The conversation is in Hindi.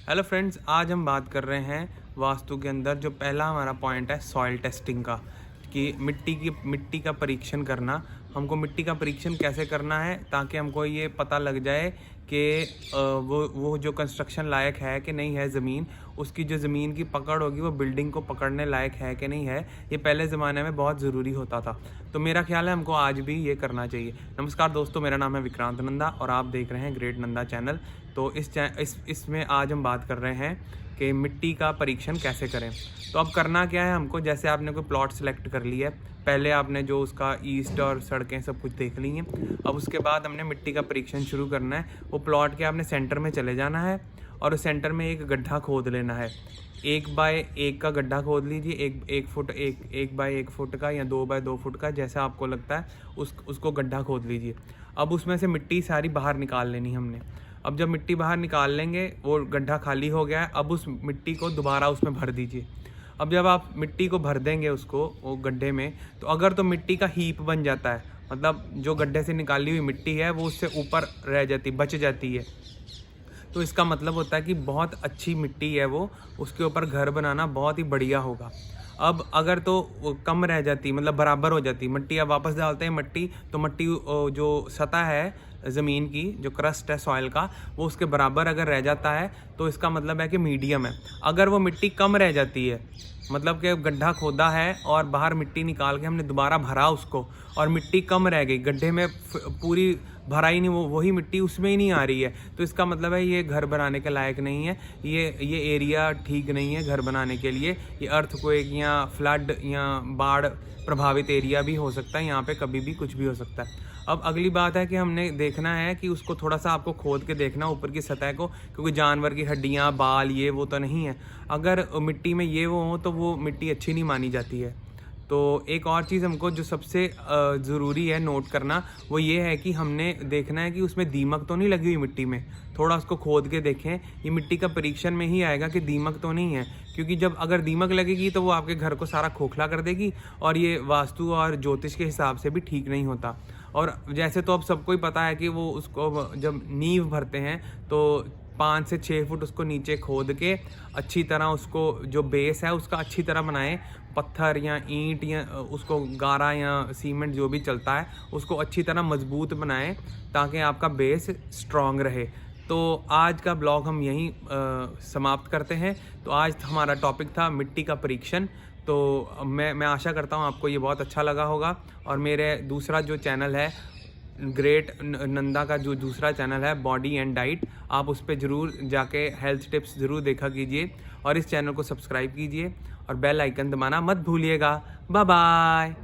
हेलो फ्रेंड्स, आज हम बात कर रहे हैं वास्तु के अंदर जो पहला हमारा पॉइंट है सॉइल टेस्टिंग का, कि मिट्टी का परीक्षण करना। हमको मिट्टी का परीक्षण कैसे करना है ताकि हमको ये पता लग जाए कि वो जो कंस्ट्रक्शन लायक है कि नहीं है ज़मीन, उसकी जो ज़मीन की पकड़ होगी वो बिल्डिंग को पकड़ने लायक है कि नहीं है। ये पहले ज़माने में बहुत ज़रूरी होता था, तो मेरा ख्याल है हमको आज भी ये करना चाहिए। नमस्कार दोस्तों, मेरा नाम है विक्रांत नंदा और आप देख रहे हैं ग्रेट नंदा चैनल। तो इसमें आज हम बात कर रहे हैं कि मिट्टी का परीक्षण कैसे करें। तो अब करना क्या है हमको, जैसे आपने कोई प्लॉट सेलेक्ट कर लिया है, पहले आपने जो उसका ईस्ट और सड़कें सब कुछ देख ली हैं। अब उसके बाद हमने मिट्टी का परीक्षण शुरू करना है। वो प्लॉट के आपने सेंटर में चले जाना है और उस सेंटर में एक गड्ढा खोद लेना है। 1 बाय 1 का गड्ढा खोद लीजिए, एक बाय 1 फुट का या 2 बाय 2 फुट का, जैसा आपको लगता है उसको गड्ढा खोद लीजिए। अब उसमें से मिट्टी सारी बाहर निकाल लेनी हमने। अब जब मिट्टी बाहर निकाल लेंगे, वो गड्ढा खाली हो गया है, अब उस मिट्टी को दोबारा उसमें भर दीजिए। अब जब आप मिट्टी को भर देंगे उसको वो गड्ढे में, तो अगर तो मिट्टी का हीप बन जाता है, मतलब जो गड्ढे से निकाली हुई मिट्टी है वो उससे ऊपर रह जाती, बच जाती है, तो इसका मतलब होता है कि बहुत अच्छी मिट्टी है वो, उसके ऊपर घर बनाना बहुत ही बढ़िया होगा। अब अगर तो कम रह जाती, मतलब बराबर हो जाती मिट्टी, अब वापस डालते हैं मिट्टी, तो मिट्टी जो सतह है ज़मीन की, जो क्रस्ट है सॉइल का, वो उसके बराबर अगर रह जाता है तो इसका मतलब है कि मीडियम है। अगर वो मिट्टी कम रह जाती है, मतलब कि गड्ढा खोदा है और बाहर मिट्टी निकाल के हमने दोबारा भरा उसको, और मिट्टी कम रह गई गड्ढे में, पूरी भरा ही नहीं, वो वही मिट्टी उसमें ही नहीं आ रही है, तो इसका मतलब है ये घर बनाने के लायक नहीं है। ये एरिया ठीक नहीं है घर बनाने के लिए। ये अर्थक्वेक या फ्लड या बाढ़ प्रभावित एरिया भी हो सकता है, यहाँ पे कभी भी कुछ भी हो सकता है। अब अगली बात है कि हमने देखना है कि उसको थोड़ा सा आपको खोद के देखना ऊपर की सतह को, क्योंकि जानवर की हड्डियाँ, बाल, ये वो तो नहीं है। अगर मिट्टी में ये वो हो तो वो मिट्टी अच्छी नहीं मानी जाती है। तो एक और चीज़ हमको जो सबसे ज़रूरी है नोट करना, वो ये है कि हमने देखना है कि उसमें दीमक तो नहीं लगी हुई मिट्टी में। थोड़ा उसको खोद के देखें, ये मिट्टी का परीक्षण में ही आएगा कि दीमक तो नहीं है, क्योंकि जब अगर दीमक लगेगी तो वो आपके घर को सारा खोखला कर देगी, और ये वास्तु और ज्योतिष के हिसाब से भी ठीक नहीं होता। और जैसे तो अब सबको ही पता है कि वो उसको जब नींव भरते हैं तो 5 से 6 फुट उसको नीचे खोद के अच्छी तरह उसको जो बेस है उसका अच्छी तरह बनाएं। पत्थर या ईंट या उसको गारा या सीमेंट जो भी चलता है उसको अच्छी तरह मजबूत बनाएं, ताकि आपका बेस स्ट्रॉन्ग रहे। तो आज का ब्लॉग हम यहीं समाप्त करते हैं। तो आज हमारा टॉपिक था मिट्टी का परीक्षण। तो मैं आशा करता हूँ आपको ये बहुत अच्छा लगा होगा। और मेरे दूसरा जो चैनल है ग्रेट नंदा का, जो दूसरा चैनल है बॉडी एंड डाइट, आप उस पर ज़रूर जाके हेल्थ टिप्स ज़रूर देखा कीजिए, और इस चैनल को सब्सक्राइब कीजिए और बेल आइकन दबाना मत भूलिएगा। Bye bye.